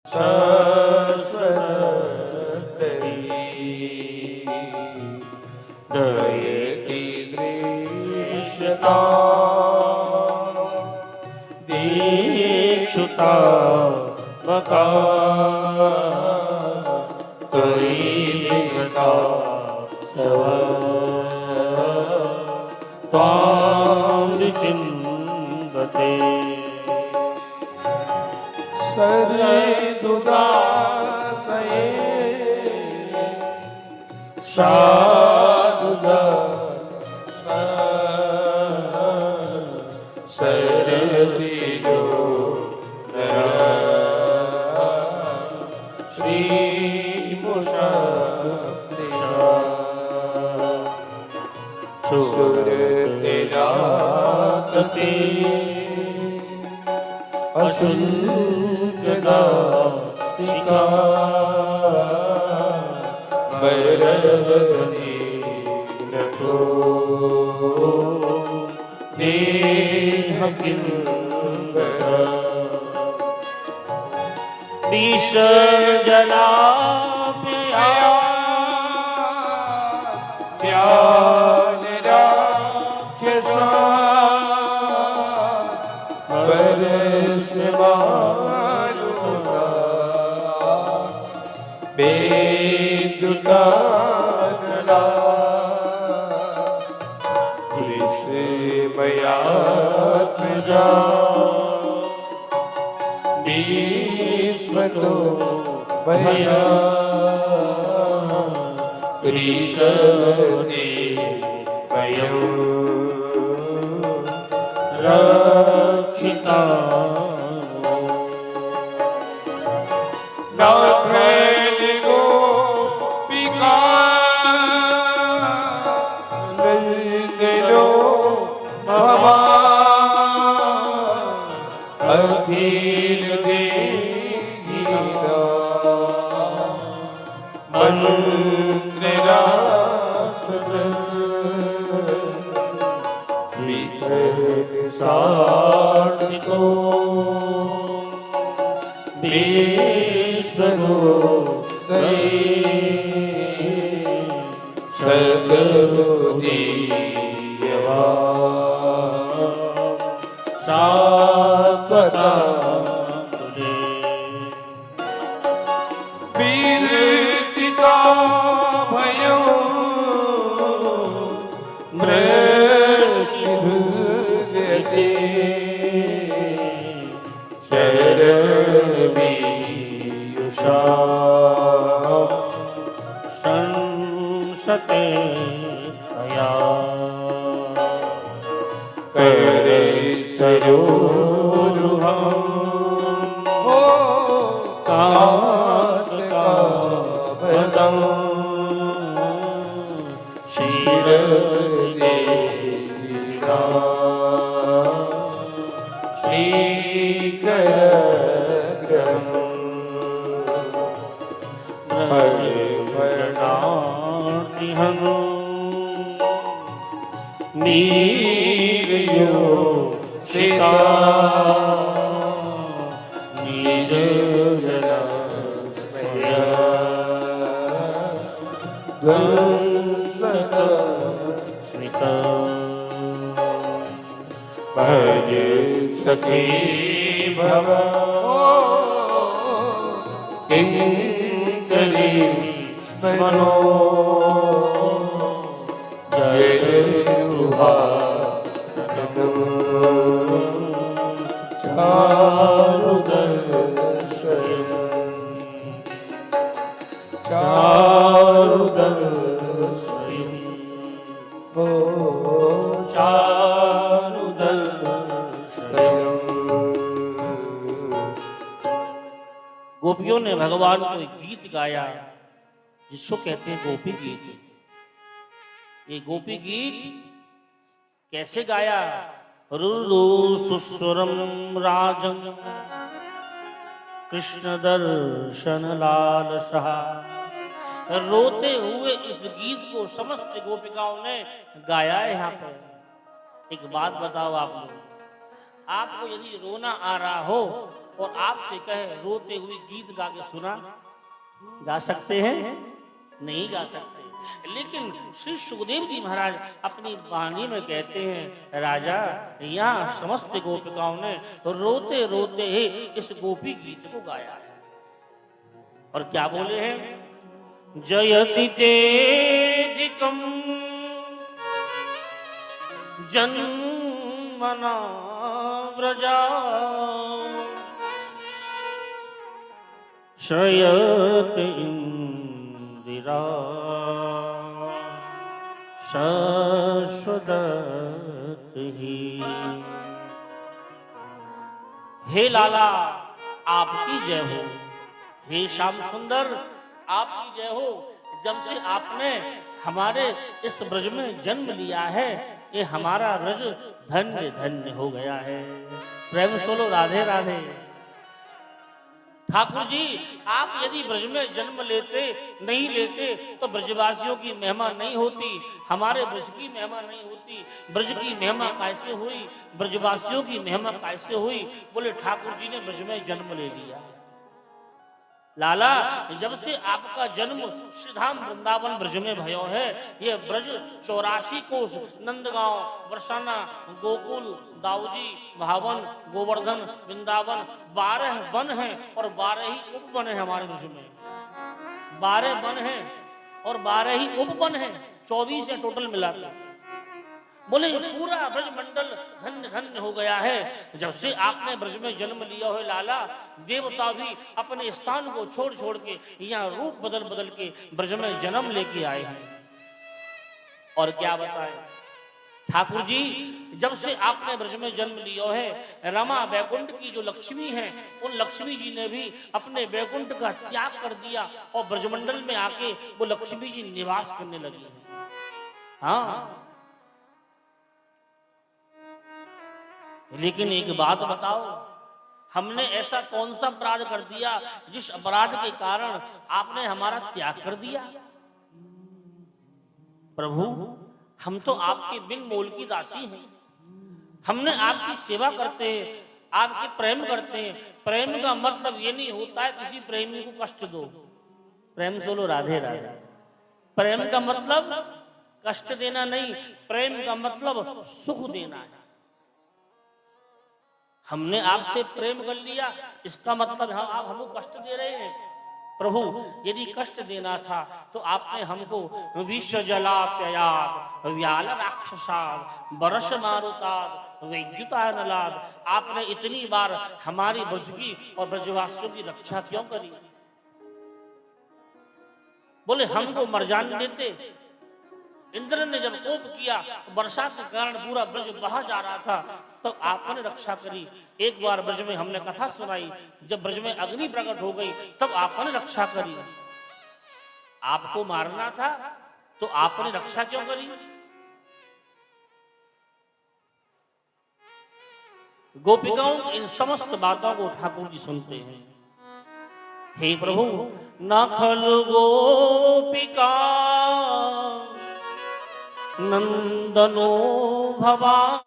शाश्वतरी दयति दृश्यता दीक्षुता मका कई दिनता सव त्वां चिन्वते सरे दुदासये साधुदा सरसिजो श्रीमुषा सुरतिरातते अशुल्कदासिका वरदनी रतो देह किंकरा विष जला प्यान राक्षसा बरस मारुता बेदुकानला विषमयात्मजा विश्वतो भया ऋषदे वयं रक्षिता नाथैल गोपिका नंदलो भवा अखिल देहिरा साधको विश्वरो सदुदीयवा सात्वता विरचिता भयं मृष्टिहृदयते शरणमीयुषा संसते अया करे सरोरुहं हो कातकावदं शिरदेना श्रीकरग्रहं भजवर्णातिहं नीरयो श्रिता निजजना स्वया ध्वंसस्मिता भज सखी भव किंकरी मनो जय रुहा चारुदर्शयम् ओ चारुदर्शयम्। गोपियों ने भगवान को एक गीत गाया जिसको कहते हैं गोपी गीत। ये गोपी गीत कैसे गाया? रुरु सुस्वरम राजं कृष्ण दर्शन लाल सहा। रोते हुए इस गीत को समस्त गोपिकाओं ने गाया है। यहाँ पर एक बात बताओ आप लोग, आपको यदि रोना आ रहा हो और आपसे कहे रोते हुए गीत गा के सुना, गा सकते हैं? नहीं गा सकते। लेकिन श्री सुखदेव जी महाराज अपनी वाणी में कहते हैं, राजा यहाँ समस्त गोपिकाओं ने रोते रोते ही इस गोपी गीत को गाया है। और क्या बोले हैं? जयति तेजिकम जन्मना व्रजा शयत इंदिरा शाश्वत ही। हे लाला आपकी जय हो, हे श्याम सुंदर आपकी जय हो। जब से आपने हमारे इस ब्रज में जन्म लिया है, ये हमारा ब्रज धन्य धन्य हो गया है। प्रेम सोलो राधे राधे। ठाकुर जी आप यदि ब्रज में जन्म लेते नहीं लेते तो ब्रजवासियों की महिमा नहीं होती, हमारे ब्रज की महिमा नहीं होती। ब्रज की महिमा कैसे हुई, ब्रजवासियों की महिमा कैसे हुई? बोले ठाकुर जी ने ब्रज में जन्म ले लिया। लाला जब से आपका जन्म श्रीधाम वृंदावन ब्रज में भयो है, ये ब्रज 84 कोस नंदगांव, बरसाना, गोकुल, दाऊजी, भावन, गोवर्धन, वृंदावन 12 वन हैं और 12 ही उपवन है हमारे ब्रज में। 12 वन हैं और 12 ही उपवन हैं, 24 है टोटल मिलाकर। बोले पूरा ब्रज मंडल धन्य धन्य हो गया है। जब से आपने ब्रज में जन्म लिया हो लाला, देवता भी अपने स्थान को छोड़ छोड़ के यहाँ रूप बदल बदल के ब्रज में जन्म लेके आए हैं। और क्या बताएं ठाकुर जी, जब से आपने ब्रज में जन्म लिया है, रमा बैकुंठ की जो लक्ष्मी है, उन लक्ष्मी जी ने भी अपने बैकुंठ का त्याग कर दिया और ब्रजमंडल में आके वो लक्ष्मी जी निवास करने लगी है। हाँ, लेकिन एक बात बताओ, हमने ऐसा कौन सा अपराध कर दिया जिस अपराध के कारण आपने हमारा त्याग कर दिया? प्रभु हम तो आपके बिन मोल की दासी हैं, हमने आपकी सेवा करते हैं, आपके प्रेम करते हैं। प्रेम का मतलब ये नहीं होता है किसी प्रेमी को कष्ट दो। प्रेम सोलो राधे राधे। प्रेम का मतलब कष्ट देना नहीं, प्रेम का मतलब सुख देना है। हमने आपसे प्रेम कर लिया, इसका मतलब आप हमको कष्ट दे रहे हैं। प्रभु यदि कष्ट देना था तो आपने हमको विश्व जलाप्ययाद व्याल राक्षसाद बरस मारुताद वैद्युतानलाद, आपने इतनी बार हमारी ब्रज की और ब्रजवासियों की रक्षा क्यों करी? बोले हमको मर जाने देते। इंद्र ने जब कोप किया, वर्षा के कारण पूरा ब्रज बहा जा रहा था, तो आपने रक्षा करी। एक बार ब्रज में हमने कथा सुनाई, जब ब्रज में अग्नि प्रकट हो गई तब आपने रक्षा करी। आपको मारना था तो आपने रक्षा क्यों करी? गोपिकाओं इन समस्त बातों को ठाकुर जी सुनते हैं। हे प्रभु न खलु गोपिका नंदनो भवा